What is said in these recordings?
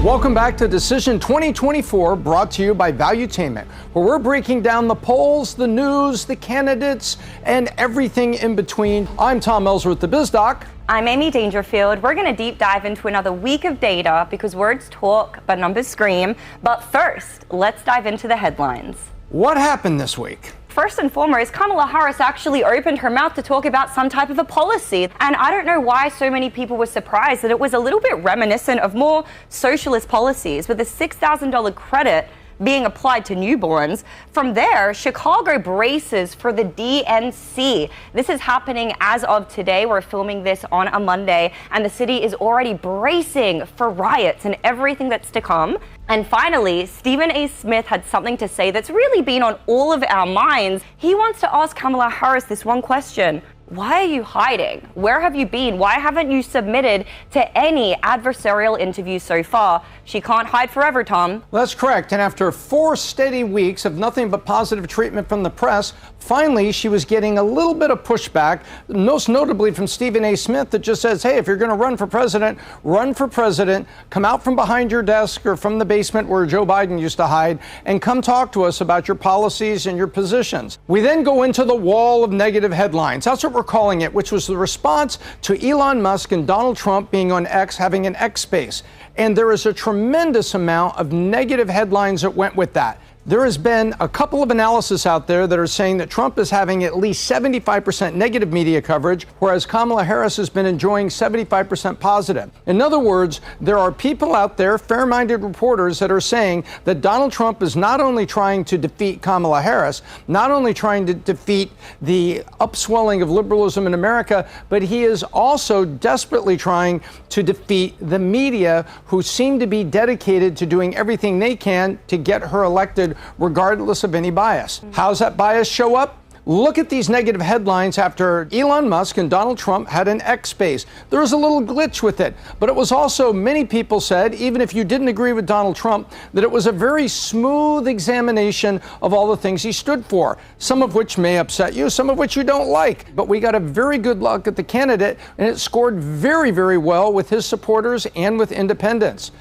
Welcome back to Decision 2024, brought to you by Valuetainment, where we're breaking down the polls, the news, the candidates, and everything in between. I'm Tom Ellsworth, the Biz Doc. I'm Amy Dangerfield. We're going to deep dive into another week of data because words talk, but numbers scream. But first, let's dive into the headlines. What happened this week? First and foremost, Kamala Harris actually opened her mouth to talk about some type of a policy. And I don't know why so many people were surprised that it was a little bit reminiscent of more socialist policies, with a $6,000 credit being applied to newborns. From there, Chicago braces for the DNC. This is happening as of today. We're filming this on a Monday, and the city is already bracing for riots and everything that's to come. And finally, Stephen A. Smith had something to say that's really been on all of our minds. He wants to ask Kamala Harris this one question. Why are you hiding? Where have you been? Why haven't you submitted to any adversarial interviews so far? She can't hide forever, Tom. That's correct. And after 4 steady weeks of nothing but positive treatment from the press, finally she was getting a little bit of pushback, most notably from Stephen A. Smith, that just says, hey, if you're going to run for president, come out from behind your desk or from the basement where Joe Biden used to hide, and come talk to us about your policies and your positions. We then go into the wall of negative headlines. That's what we're calling it, which was the response to Elon Musk and Donald Trump being on X, having an X space. And there is a tremendous amount of negative headlines that went with that. There has been a couple of analyses out there that are saying that Trump is having at least 75% negative media coverage, whereas Kamala Harris has been enjoying 75% positive. In other words, there are people out there, fair-minded reporters, that are saying that Donald Trump is not only trying to defeat Kamala Harris, not only trying to defeat the upswelling of liberalism in America, but he is also desperately trying to defeat the media, who seem to be dedicated to doing everything they can to get her elected, regardless of any bias. How's that bias show up? Look at these negative headlines after Elon Musk and Donald Trump had an X space. There was a little glitch with it, but it was also, many people said, even if you didn't agree with Donald Trump, that it was a very smooth examination of all the things he stood for, some of which may upset you, some of which you don't like. But we got a very good look at the candidate, and it scored very, very well with his supporters and with independents.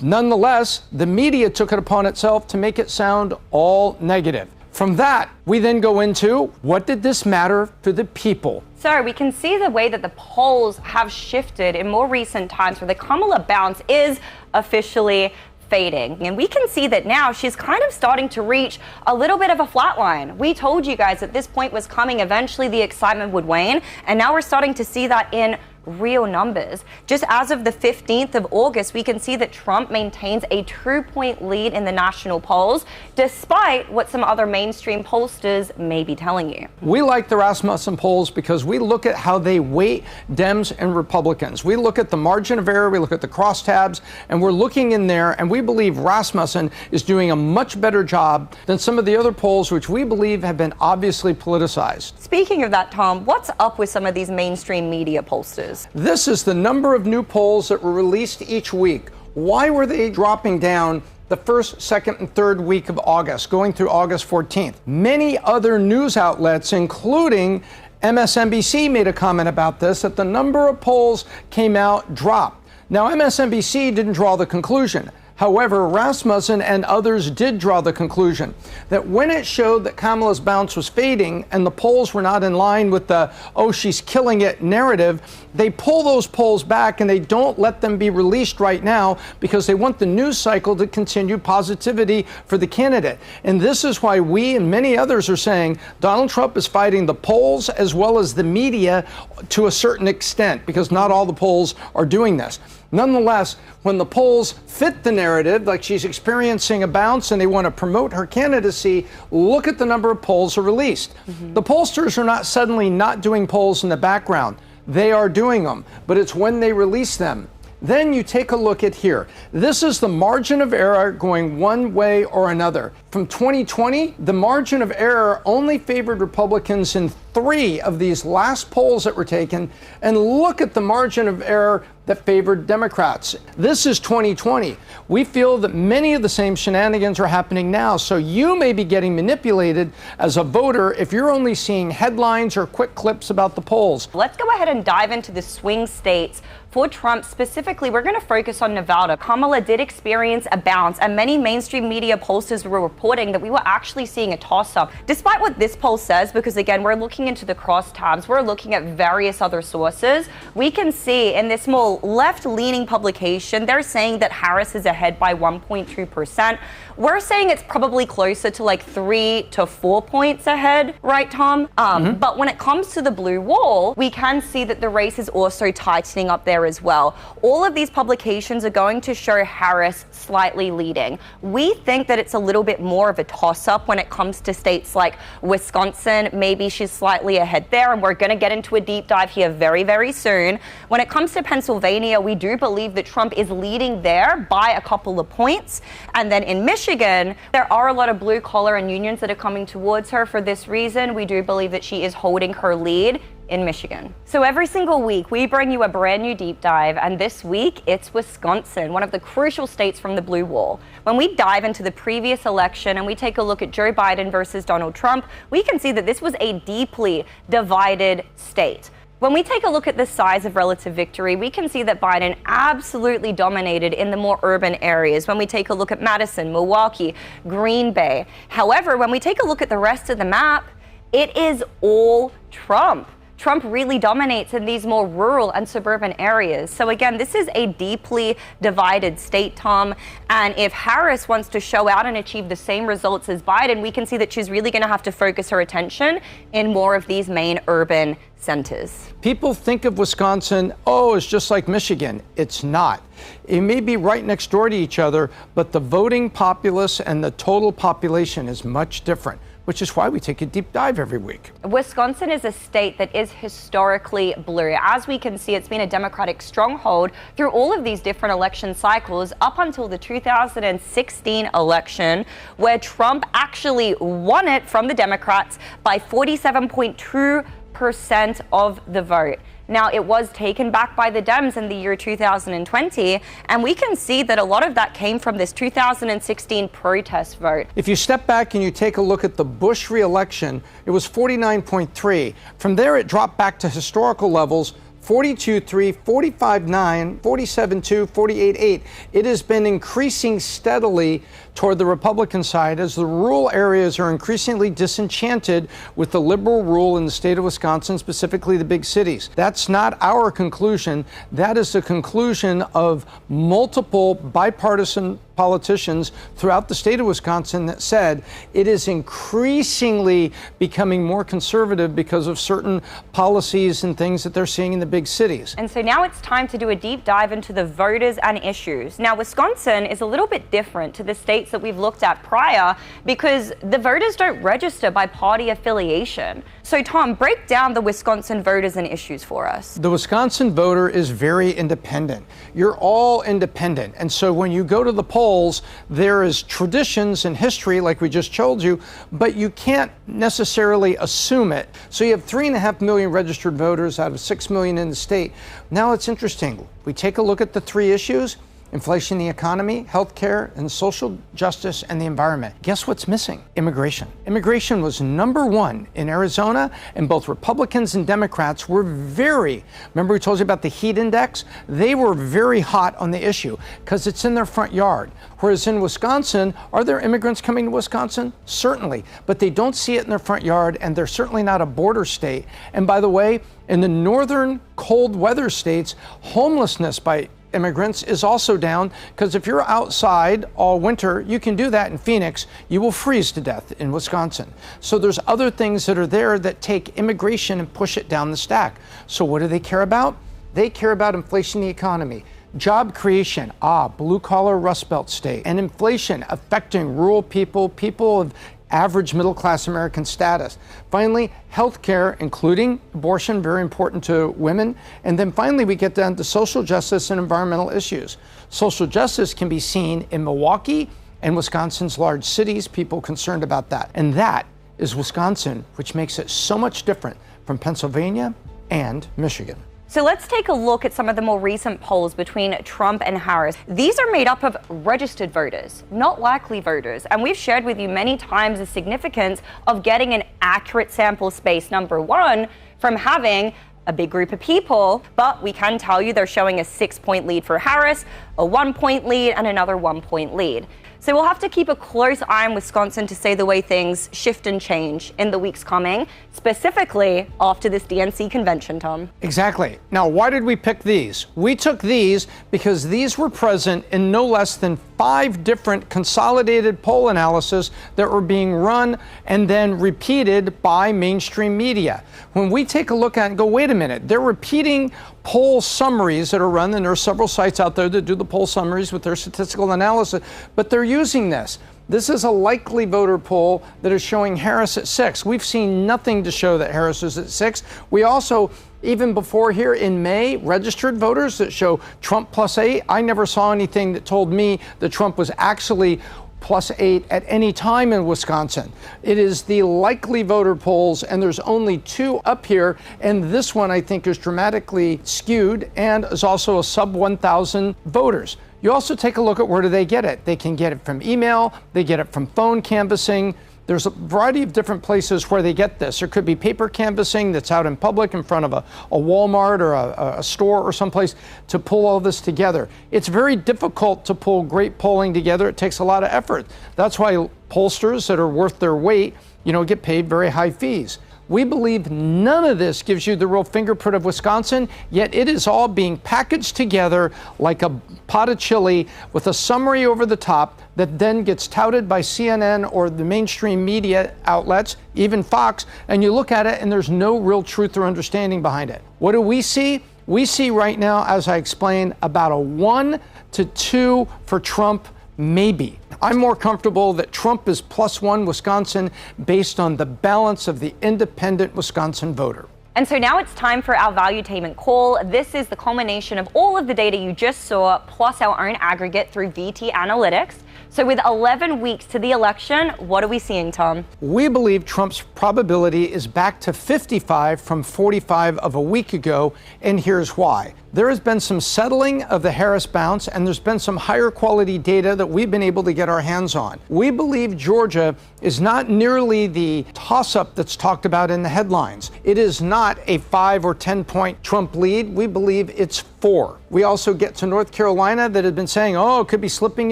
Nonetheless, the media took it upon itself to make it sound all negative. From that, we then go into, what did this matter to the people? So we can see the way that the polls have shifted in more recent times, where the Kamala bounce is officially fading. And we can see that now she's kind of starting to reach a little bit of a flat line. We told you guys that this point was coming. Eventually the excitement would wane. And now we're starting to see that in real numbers. Just as of the 15th of August, we can see that Trump maintains a 2-point lead in the national polls, despite what some other mainstream pollsters may be telling you. We like the Rasmussen polls because we look at how they weight Dems and Republicans. We look at the margin of error, we look at the crosstabs, and we're looking in there, and we believe Rasmussen is doing a much better job than some of the other polls, which we believe have been obviously politicized. Speaking of that, Tom, what's up with some of these mainstream media pollsters? This is the number of new polls that were released each week. Why were they dropping down the first, second, and third week of August, going through August 14th? Many other news outlets, including MSNBC, made a comment about this, that the number of polls came out dropped. Now, MSNBC didn't draw the conclusion. However, Rasmussen and others did draw the conclusion that when it showed that Kamala's bounce was fading and the polls were not in line with the, oh, she's killing it narrative, they pull those polls back and they don't let them be released right now because they want the news cycle to continue positivity for the candidate. And this is why we and many others are saying Donald Trump is fighting the polls as well as the media to a certain extent, because not all the polls are doing this. Nonetheless, when the polls fit the narrative, like she's experiencing a bounce and they want to promote her candidacy, look at the number of polls are released. The pollsters are not suddenly not doing polls in the background. They are doing them, but it's when they release them. Then you take a look at here. This is the margin of error going one way or another. From 2020, the margin of error only favored Republicans in 3 of these last polls that were taken, and look at the margin of error that favored Democrats. This is 2020. We feel that many of the same shenanigans are happening now, so you may be getting manipulated as a voter if you're only seeing headlines or quick clips about the polls. Let's go ahead and dive into the swing states For Trump specifically, we're going to focus on Nevada. Kamala did experience a bounce, and many mainstream media pollsters were reporting that we were actually seeing a toss-up. Despite what this poll says, because again, we're looking into the crosstabs, we're looking at various other sources, we can see in this more left-leaning publication, they're saying that Harris is ahead by 1.2%. We're saying it's probably closer to like 3 to 4 points ahead, right, Tom? But when it comes to the blue wall, we can see that the race is also tightening up there as well. All of these publications are going to show Harris slightly leading. We think that it's a little bit more of a toss-up when it comes to states like Wisconsin. Maybe she's slightly ahead there, and we're going to get into a deep dive here very, very soon. When it comes to Pennsylvania, we do believe that Trump is leading there by a couple of points. And then in Michigan, there are a lot of blue collar and unions that are coming towards her. For this reason, we do believe that she is holding her lead in Michigan. So every single week, we bring you a brand new deep dive, and this week, it's Wisconsin, one of the crucial states from the blue wall. When we dive into the previous election and we take a look at Joe Biden versus Donald Trump, we can see that this was a deeply divided state. When we take a look at the size of relative victory, we can see that Biden absolutely dominated in the more urban areas. When we take a look at Madison, Milwaukee, Green Bay. However, when we take a look at the rest of the map, it is all Trump. Trump really dominates in these more rural and suburban areas. So again, this is a deeply divided state, Tom. And if Harris wants to show out and achieve the same results as Biden, we can see that she's really going to have to focus her attention in more of these main urban centers. People think of Wisconsin, oh, it's just like Michigan. It's not. It may be right next door to each other, but the voting populace and the total population is much different, which is why we take a deep dive every week. Wisconsin is a state that is historically blue. As we can see, it's been a Democratic stronghold through all of these different election cycles up until the 2016 election, where Trump actually won it from the Democrats by 47.2% of the vote. Now, it was taken back by the Dems in the year 2020, and we can see that a lot of that came from this 2016 protest vote. If you step back and you take a look at the Bush re-election, it was 49.3. From there, it dropped back to historical levels, 42.3, 45.9, 47.2, 48.8. It has been increasing steadily toward the Republican side as the rural areas are increasingly disenchanted with the liberal rule in the state of Wisconsin, specifically the big cities. That's not our conclusion. That is the conclusion of multiple bipartisan politicians throughout the state of Wisconsin that said it is increasingly becoming more conservative because of certain policies and things that they're seeing in the big cities. And so now it's time to do a deep dive into the voters and issues. Now, Wisconsin is a little bit different to the states that we've looked at prior because the voters don't register by party affiliation. So, Tom, break down the Wisconsin voters and issues for us. The Wisconsin voter is very independent. You're all independent. And so when you go to the polls, there is traditions and history, like we just told you, but you can't necessarily assume it. So you have 3.5 million registered voters out of 6 million in the state. Now it's interesting. We take a look at the three issues: inflation, the economy, healthcare, and social justice and the environment. Guess what's missing? Immigration. Immigration was number one in Arizona, and both Republicans and Democrats were remember we told you about the heat index? They were very hot on the issue because it's in their front yard. Whereas in Wisconsin, are there immigrants coming to Wisconsin? Certainly, but they don't see it in their front yard, and they're certainly not a border state. And by the way, in the northern cold weather states, homelessness by immigrants is also down, because if you're outside all winter, you can do that in Phoenix. You will freeze to death in Wisconsin. So there's other things that are there that take immigration and push it down the stack. So what do they care about? They care about inflation, the economy, job creation, blue collar Rust Belt state, and inflation affecting rural people, people of average middle class American status. Finally, health care, including abortion, very important to women. And then finally, we get down to social justice and environmental issues. Social justice can be seen in Milwaukee and Wisconsin's large cities, people concerned about that. And that is Wisconsin, which makes it so much different from Pennsylvania and Michigan. So let's take a look at some of the more recent polls between Trump and Harris. These are made up of registered voters, not likely voters. And we've shared with you many times the significance of getting an accurate sample space, number one, from having a big group of people, but we can tell you they're showing a 6-point lead for Harris, a 1-point lead, and another 1-point lead. So we'll have to keep a close eye on Wisconsin to see the way things shift and change in the weeks coming, specifically after this DNC convention, Tom. Exactly. Now, why did we pick these? We took these because these were present in no less than 5 different consolidated poll analyses that were being run and then repeated by mainstream media. When we take a look at it and go, wait a minute, they're repeating poll summaries that are run, and there are several sites out there that do the poll summaries with their statistical analysis, but they're using this. This is a likely voter poll that is showing Harris at 6. We've seen nothing to show that Harris is at 6. We also, even before here in May, registered voters that show Trump +8. I never saw anything that told me that Trump was actually +8 at any time in Wisconsin. It is the likely voter polls, and there's only 2 up here, and this one I think is dramatically skewed and is also a sub 1,000 voters. You also take a look at where do they get it. They can get it from email, they get it from phone canvassing. There's a variety of different places where they get this. There could be paper canvassing that's out in public in front of a Walmart or a store or someplace to pull all this together. It's very difficult to pull great polling together. It takes a lot of effort. That's why pollsters that are worth their weight, get paid very high fees. We believe none of this gives you the real fingerprint of Wisconsin, yet it is all being packaged together like a pot of chili with a summary over the top that then gets touted by CNN or the mainstream media outlets, even Fox, and you look at it and there's no real truth or understanding behind it. What do we see? We see right now, as I explained, about a 1 to 2 for Trump, maybe. I'm more comfortable that Trump is +1 Wisconsin based on the balance of the independent Wisconsin voter. And so now it's time for our Valuetainment Call. This is the culmination of all of the data you just saw, plus our own aggregate through VT Analytics. So with 11 weeks to the election, what are we seeing, Tom? We believe Trump's probability is back to 55 from 45 of a week ago, and here's why. There has been some settling of the Harris bounce, and there's been some higher quality data that we've been able to get our hands on. We believe Georgia is not nearly the toss-up that's talked about in the headlines. It is not a 5 or 10-point Trump lead. We believe it's 4. We also get to North Carolina that had been saying, it could be slipping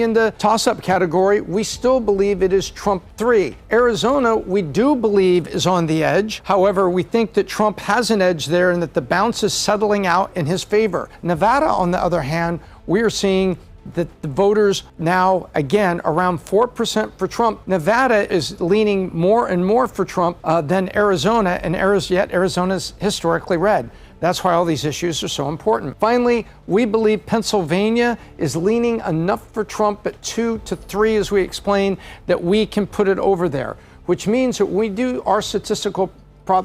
into toss-up category. We still believe it is Trump 3. Arizona, we do believe is on the edge. However, we think that Trump has an edge there and that the bounce is settling out in his favor. Nevada, on the other hand, we are seeing that the voters now, again, around 4% for Trump. Nevada is leaning more and more for Trump than Arizona, and yet Arizona's historically red. That's why all these issues are so important. Finally, we believe Pennsylvania is leaning enough for Trump at 2 to 3, as we explained, that we can put it over there, which means that we do our statistical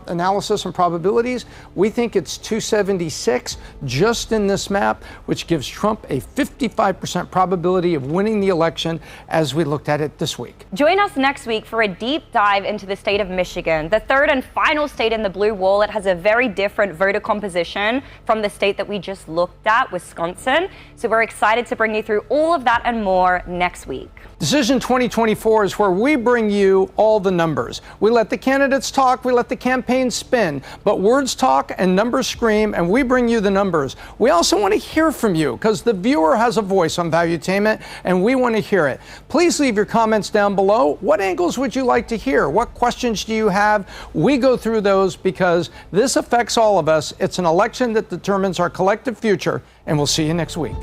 analysis and probabilities. We think it's 276 just in this map, which gives Trump a 55% probability of winning the election as we looked at it this week. Join us next week for a deep dive into the state of Michigan, the third and final state in the blue wall. It has a very different voter composition from the state that we just looked at, Wisconsin. So we're excited to bring you through all of that and more next week. Decision 2024 is where we bring you all the numbers. We let the candidates talk, we let the campaigns spin, but words talk and numbers scream, and we bring you the numbers. We also want to hear from you because the viewer has a voice on Valuetainment, and we want to hear it. Please leave your comments down below. What angles would you like to hear? What questions do you have? We go through those because this affects all of us. It's an election that determines our collective future, and we'll see you next week.